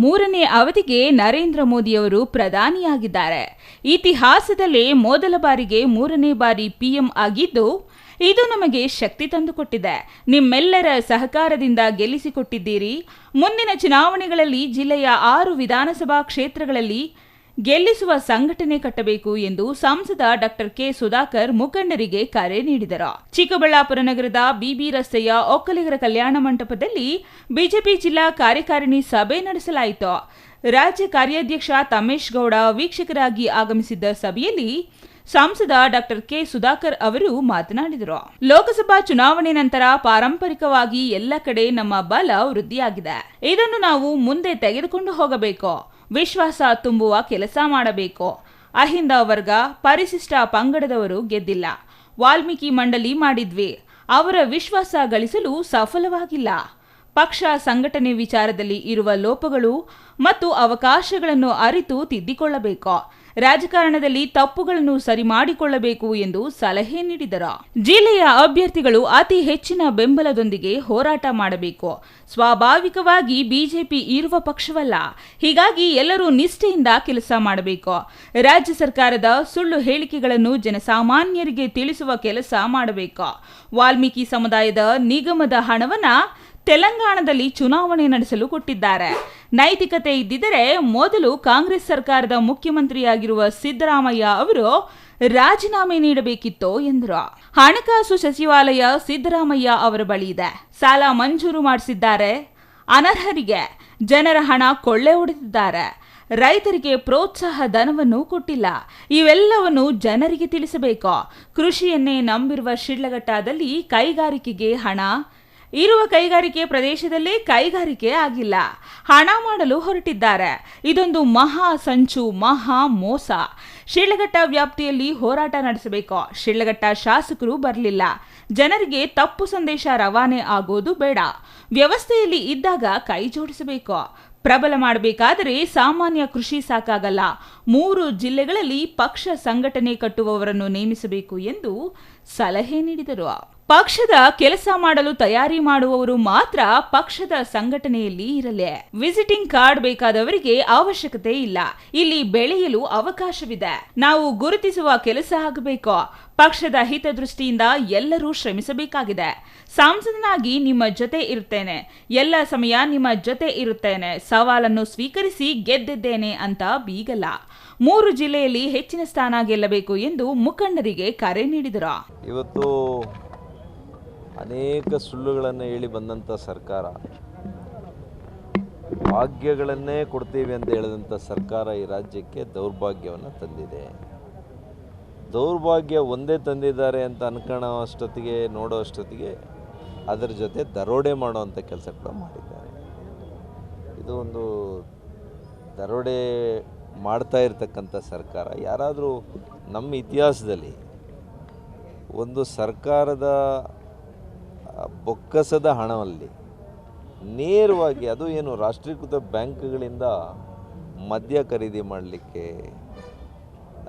ಮೂರನೇ ಅವಧಿಗೆ ನರೇಂದ್ರ ಮೋದಿಯವರು ಪ್ರಧಾನಿಯಾಗಿದ್ದಾರೆ. ಇತಿಹಾಸದಲ್ಲೇ ಮೊದಲ ಬಾರಿಗೆ ಮೂರನೇ ಬಾರಿ ಪಿಎಂ ಆಗಿದ್ದು, ಇದು ನಮಗೆ ಶಕ್ತಿ ತಂದುಕೊಟ್ಟಿದೆ. ನಿಮ್ಮೆಲ್ಲರ ಸಹಕಾರದಿಂದ ಗೆಲ್ಲಿಸಿಕೊಟ್ಟಿದ್ದೀರಿ. ಮುಂದಿನ ಚುನಾವಣೆಗಳಲ್ಲಿ ಜಿಲ್ಲೆಯ 6 ವಿಧಾನಸಭಾ ಕ್ಷೇತ್ರಗಳಲ್ಲಿ ಗೆಲ್ಲಿಸುವ ಸಂಘಟನೆ ಕಟ್ಟಬೇಕು ಎಂದು ಸಂಸದ ಡಾಕ್ಟರ್ ಕೆ ಸುಧಾಕರ್ ಮುಖಂಡರಿಗೆ ಕರೆ ನೀಡಿದರು. ಚಿಕ್ಕಬಳ್ಳಾಪುರ ನಗರದ ಬಿಬಿ ರಸ್ತೆಯ ಒಕ್ಕಲಿಗರ ಕಲ್ಯಾಣ ಮಂಟಪದಲ್ಲಿ ಬಿಜೆಪಿ ಜಿಲ್ಲಾ ಕಾರ್ಯಕಾರಿಣಿ ಸಭೆ ನಡೆಸಲಾಯಿತು. ರಾಜ್ಯ ಕಾರ್ಯಾಧ್ಯಕ್ಷ ತಮ್ಮೇಶ್ ಗೌಡ ವೀಕ್ಷಕರಾಗಿ ಆಗಮಿಸಿದ್ದ ಸಭೆಯಲ್ಲಿ ಸಂಸದ ಡಾಕ್ಟರ್ ಕೆ ಸುಧಾಕರ್ ಅವರು ಮಾತನಾಡಿದರು. ಲೋಕಸಭಾ ಚುನಾವಣೆ ನಂತರ ಪಾರಂಪರಿಕವಾಗಿ ಎಲ್ಲ ಕಡೆ ನಮ್ಮ ಬಲ ವೃದ್ಧಿಯಾಗಿದೆ. ಇದನ್ನು ನಾವು ಮುಂದೆ ತೆಗೆದುಕೊಂಡು ಹೋಗಬೇಕು. ವಿಶ್ವಾಸ ತುಂಬುವ ಕೆಲಸ ಮಾಡಬೇಕು. ಅಹಿಂದ ವರ್ಗ, ಪರಿಶಿಷ್ಟ ಪಂಗಡದವರು ಗೆದ್ದಿಲ್ಲ. ವಾಲ್ಮೀಕಿ ಮಂಡಳಿ ಮಾಡಿದ್ವಿ. ಅವರ ವಿಶ್ವಾಸ ಗಳಿಸಲು ಸಫಲವಾಗಿಲ್ಲ. ಪಕ್ಷ ಸಂಘಟನೆ ವಿಚಾರದಲ್ಲಿ ಇರುವ ಲೋಪಗಳು ಮತ್ತು ಅವಕಾಶಗಳನ್ನು ಅರಿತು ತಿದ್ದಿಕೊಳ್ಳಬೇಕು. ರಾಜಕಾರಣದಲ್ಲಿ ತಪ್ಪುಗಳನ್ನು ಸರಿ ಮಾಡಿಕೊಳ್ಳಬೇಕು ಎಂದು ಸಲಹೆ ನೀಡಿದರು. ಜಿಲ್ಲೆಯ ಅಭ್ಯರ್ಥಿಗಳು ಅತಿ ಹೆಚ್ಚಿನ ಬೆಂಬಲದೊಂದಿಗೆ ಹೋರಾಟ ಮಾಡಬೇಕು. ಸ್ವಾಭಾವಿಕವಾಗಿ ಬಿಜೆಪಿ ಇರುವ ಪಕ್ಷವಲ್ಲ. ಹೀಗಾಗಿ ಎಲ್ಲರೂ ನಿಷ್ಠೆಯಿಂದ ಕೆಲಸ ಮಾಡಬೇಕು. ರಾಜ್ಯ ಸರ್ಕಾರದ ಸುಳ್ಳು ಹೇಳಿಕೆಗಳನ್ನು ಜನಸಾಮಾನ್ಯರಿಗೆ ತಿಳಿಸುವ ಕೆಲಸ ಮಾಡಬೇಕು. ವಾಲ್ಮೀಕಿ ಸಮುದಾಯದ ನಿಗಮದ ಹಣವನ್ನ ತೆಲಂಗಾಣದಲ್ಲಿ ಚುನಾವಣೆ ನಡೆಸಲು ಕೊಟ್ಟಿದ್ದಾರೆ. ನೈತಿಕತೆ ಇದ್ದಿದ್ದರೆ ಮೊದಲು ಕಾಂಗ್ರೆಸ್ ಸರ್ಕಾರದ ಮುಖ್ಯಮಂತ್ರಿಯಾಗಿರುವ ಸಿದ್ದರಾಮಯ್ಯ ಅವರು ರಾಜೀನಾಮೆ ನೀಡಬೇಕಿತ್ತು ಎಂದರು. ಹಣಕಾಸು ಸಚಿವಾಲಯ ಸಿದ್ದರಾಮಯ್ಯ ಅವರ ಬಳಿ ಇದೆ. ಸಾಲ ಮಂಜೂರು ಮಾಡಿಸಿದ್ದಾರೆ. ಅನರ್ಹರಿಗೆ ಜನರ ಹಣ ಕೊಳ್ಳೆ ಹೊಡೆದಿದ್ದಾರೆ. ರೈತರಿಗೆ ಪ್ರೋತ್ಸಾಹ ಧನವನ್ನು ಕೊಟ್ಟಿಲ್ಲ. ಇವೆಲ್ಲವನ್ನು ಜನರಿಗೆ ತಿಳಿಸಬೇಕು. ಕೃಷಿಯನ್ನೇ ನಂಬಿರುವ ಶಿಡ್ಲಘಟ್ಟದಲ್ಲಿ ಕೈಗಾರಿಕೆಗೆ ಹಣ ಇರುವ ಕೈಗಾರಿಕೆ ಪ್ರದೇಶದಲ್ಲೇ ಕೈಗಾರಿಕೆ ಆಗಿಲ್ಲ. ಹಣ ಮಾಡಲು ಹೊರಟಿದ್ದಾರೆ. ಇದೊಂದು ಮಹಾ ಸಂಚು, ಮಹಾ ಮೋಸ. ಶಿಡ್ಲಘಟ್ಟ ವ್ಯಾಪ್ತಿಯಲ್ಲಿ ಹೋರಾಟ ನಡೆಸಬೇಕು. ಶಿಡ್ಲಘಟ್ಟ ಶಾಸಕರು ಬರಲಿಲ್ಲ. ಜನರಿಗೆ ತಪ್ಪು ಸಂದೇಶ ರವಾನೆ ಆಗೋದು ಬೇಡ. ವ್ಯವಸ್ಥೆಯಲ್ಲಿ ಇದ್ದಾಗ ಕೈ ಜೋಡಿಸಬೇಕು. ಪ್ರಬಲ ಮಾಡಬೇಕಾದರೆ ಸಾಮಾನ್ಯ ಕೃಷಿ ಸಾಕಾಗಲ್ಲ. 3 ಜಿಲ್ಲೆಗಳಲ್ಲಿ ಪಕ್ಷ ಸಂಘಟನೆ ಕಟ್ಟುವವರನ್ನು ನೇಮಿಸಬೇಕು ಎಂದು ಸಲಹೆ ನೀಡಿದರು. ಪಕ್ಷದ ಕೆಲಸ ಮಾಡಲು ತಯಾರಿ ಮಾಡುವವರು ಮಾತ್ರ ಪಕ್ಷದ ಸಂಘಟನೆಯಲ್ಲಿ ಇರಲಿ. ವಿಸಿಟಿಂಗ್ ಕಾರ್ಡ್ ಬೇಕಾದವರಿಗೆ ಅವಶ್ಯಕತೆ ಇಲ್ಲ. ಇಲ್ಲಿ ಬೆಳೆಯಲು ಅವಕಾಶವಿದೆ. ನಾವು ಗುರುತಿಸುವ ಕೆಲಸ ಆಗಬೇಕು. ಪಕ್ಷದ ಹಿತದೃಷ್ಟಿಯಿಂದ ಎಲ್ಲರೂ ಶ್ರಮಿಸಬೇಕಾಗಿದೆ. ಸಂಸದನಾಗಿ ನಿಮ್ಮ ಜೊತೆ ಇರುತ್ತೇನೆ. ಎಲ್ಲ ಸಮಯ ನಿಮ್ಮ ಜೊತೆ ಇರುತ್ತೇನೆ. ಸವಾಲನ್ನು ಸ್ವೀಕರಿಸಿ ಗೆದ್ದಿದ್ದೇನೆ ಅಂತ ಬೀಗಲ್ಲ. 3 ಜಿಲ್ಲೆಯಲ್ಲಿ ಹೆಚ್ಚಿನ ಸ್ಥಾನ ಗೆಲ್ಲಬೇಕು ಎಂದು ಮುಖಂಡರಿಗೆ ಕರೆ ನೀಡಿದರು. ಇವತ್ತು ಅನೇಕ ಸುಳ್ಳುಗಳನ್ನು ಹೇಳಿ ಬಂದಂಥ ಸರ್ಕಾರ, ಭಾಗ್ಯಗಳನ್ನೇ ಕೊಡ್ತೀವಿ ಅಂತ ಹೇಳಿದಂಥ ಸರ್ಕಾರ ಈ ರಾಜ್ಯಕ್ಕೆ ದೌರ್ಭಾಗ್ಯವನ್ನು ತಂದಿದೆ. ದೌರ್ಭಾಗ್ಯ ಒಂದೇ ತಂದಿದ್ದಾರೆ ಅಂತ ಅನ್ಕೊಳ್ಳೋ ಅಷ್ಟೊತ್ತಿಗೆ, ನೋಡೋ ಅಷ್ಟೊತ್ತಿಗೆ ಅದರ ಜೊತೆ ದರೋಡೆ ಮಾಡುವಂಥ ಕೆಲಸ ಕೂಡ ಮಾಡಿದ್ದಾರೆ. ಇದು ಒಂದು ದರೋಡೆ ಮಾಡ್ತಾ ಇರ್ತಕ್ಕಂಥ ಸರ್ಕಾರ. ಯಾರಾದರೂ ನಮ್ಮ ಇತಿಹಾಸದಲ್ಲಿ ಒಂದು ಸರ್ಕಾರದ ಬೊಕ್ಕಸದ ಹಣದಲ್ಲಿ ನೇರವಾಗಿ, ಅದು ಏನು ರಾಷ್ಟ್ರೀಕೃತ ಬ್ಯಾಂಕ್ಗಳಿಂದ ಮದ್ಯ ಖರೀದಿ ಮಾಡಲಿಕ್ಕೆ,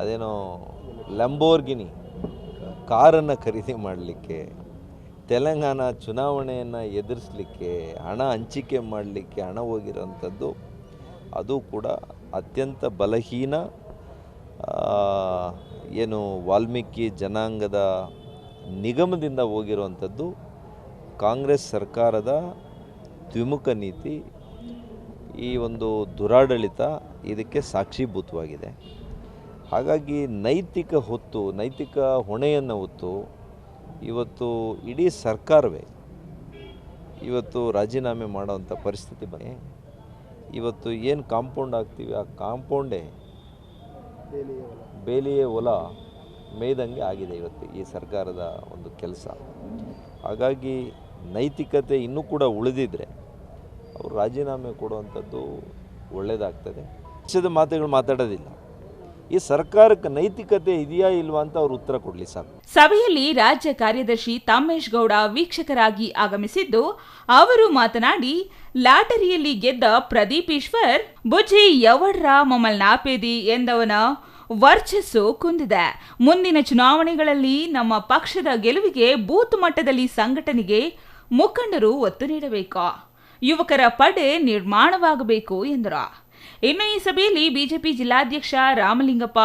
ಅದೇನೋ ಲಂಬೋರ್ಗಿನಿ ಕಾರನ್ನು ಖರೀದಿ ಮಾಡಲಿಕ್ಕೆ, ತೆಲಂಗಾಣ ಚುನಾವಣೆಯನ್ನು ಎದುರಿಸಲಿಕ್ಕೆ, ಹಣ ಹಂಚಿಕೆ ಮಾಡಲಿಕ್ಕೆ ಹಣ ಹೋಗಿರೋಂಥದ್ದು, ಅದು ಕೂಡ ಅತ್ಯಂತ ಬಲಹೀನ ಏನು ವಾಲ್ಮೀಕಿ ಜನಾಂಗದ ನಿಗಮದಿಂದ ಹೋಗಿರುವಂಥದ್ದು. ಕಾಂಗ್ರೆಸ್ ಸರ್ಕಾರದ ದ್ವಿಮುಖ ನೀತಿ, ಈ ಒಂದು ದುರಾಡಳಿತ ಇದಕ್ಕೆ ಸಾಕ್ಷೀಭೂತವಾಗಿದೆ. ಹಾಗಾಗಿ ನೈತಿಕ ಹೊಣೆಯನ್ನು ಹೊತ್ತು ಇವತ್ತು ಇಡೀ ಸರ್ಕಾರವೇ ಇವತ್ತು ರಾಜೀನಾಮೆ ಮಾಡೋವಂಥ ಪರಿಸ್ಥಿತಿ ಬಂದಿದೆ. ಇವತ್ತು ಏನು ಕಾಂಪೌಂಡ್ ಆಗ್ತೀವಿ, ಆ ಕಾಂಪೌಂಡೇ ಬೇಲಿಯೇ ಹೊಲ ಮೇಯ್ದಂಗೆ ಆಗಿದೆ ಇವತ್ತು ಈ ಸರ್ಕಾರದ ಒಂದು ಕೆಲಸ. ಹಾಗಾಗಿ ನೈತಿಕತೆ ಇನ್ನೂ ಕೂಡ ಉಳಿದಿದ್ರೆ ಅವರು ರಾಜೀನಾಮೆ ಕೊಡುವಂಥದ್ದು ಒಳ್ಳೆಯದಾಗ್ತದೆ. ಪಕ್ಷದ ಮಾತುಗಳು ಮಾತಾಡೋದಿಲ್ಲ. ಈ ಸರ್ಕಾರಕ್ಕೆ ನೈತಿಕತೆ ಇದೆಯಾ ಇಲ್ವಾ ಅಂತ ಅವರು ಉತ್ತರ ಕೊಡಲಿ ಸಾಕು. ಸಭೆಯಲ್ಲಿ ರಾಜ್ಯ ಕಾರ್ಯದರ್ಶಿ ತಮ್ಮೇಶ್ ಗೌಡ ವೀಕ್ಷಕರಾಗಿ ಆಗಮಿಸಿದ್ದು, ಅವರು ಮಾತನಾಡಿ, ಲಾಟರಿಯಲ್ಲಿ ಗೆದ್ದ ಪ್ರದೀಪ್ ಈಶ್ವರ್ ಬುಜ್ಜಿ ಯವಡ್ರ ಮಮಲ್ ನಾಪೇದಿ ಎಂದವನ ವರ್ಚಸ್ಸು ಕುಂದಿದೆ. ಮುಂದಿನ ಚುನಾವಣೆಗಳಲ್ಲಿ ನಮ್ಮ ಪಕ್ಷದ ಗೆಲುವಿಗೆ ಬೂತ್ ಮಟ್ಟದಲ್ಲಿ ಸಂಘಟನೆಗೆ ಮುಖಂಡರು ಒತ್ತು ನೀಡಬೇಕು. ಯುವಕರ ಪಡೆ ನಿರ್ಮಾಣವಾಗಬೇಕು ಎಂದರು. ಇನ್ನು ಈ ಸಭೆಯಲ್ಲಿ ಬಿಜೆಪಿ ಜಿಲ್ಲಾಧ್ಯಕ್ಷ ರಾಮಲಿಂಗಪ್ಪ,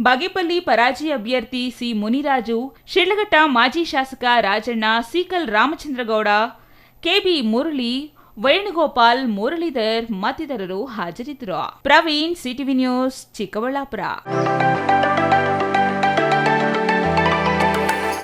ಬಾಗೇಪಲ್ಲಿ ಪರಾಜಯ ಅಭ್ಯರ್ಥಿ ಸಿ ಮುನಿರಾಜು, ಶಿಡ್ಲಘಟ್ಟ ಮಾಜಿ ಶಾಸಕ ರಾಜಣ್ಣ, ಸೀಕಲ್ ರಾಮಚಂದ್ರಗೌಡ, ಕೆಬಿ ಮುರಳಿ, ವೇಣುಗೋಪಾಲ್, ಮುರಳೀಧರ್ ಮತ್ತಿತರರು ಹಾಜರಿದ್ದರು. Praveen, CTV news, Chikkaballapur.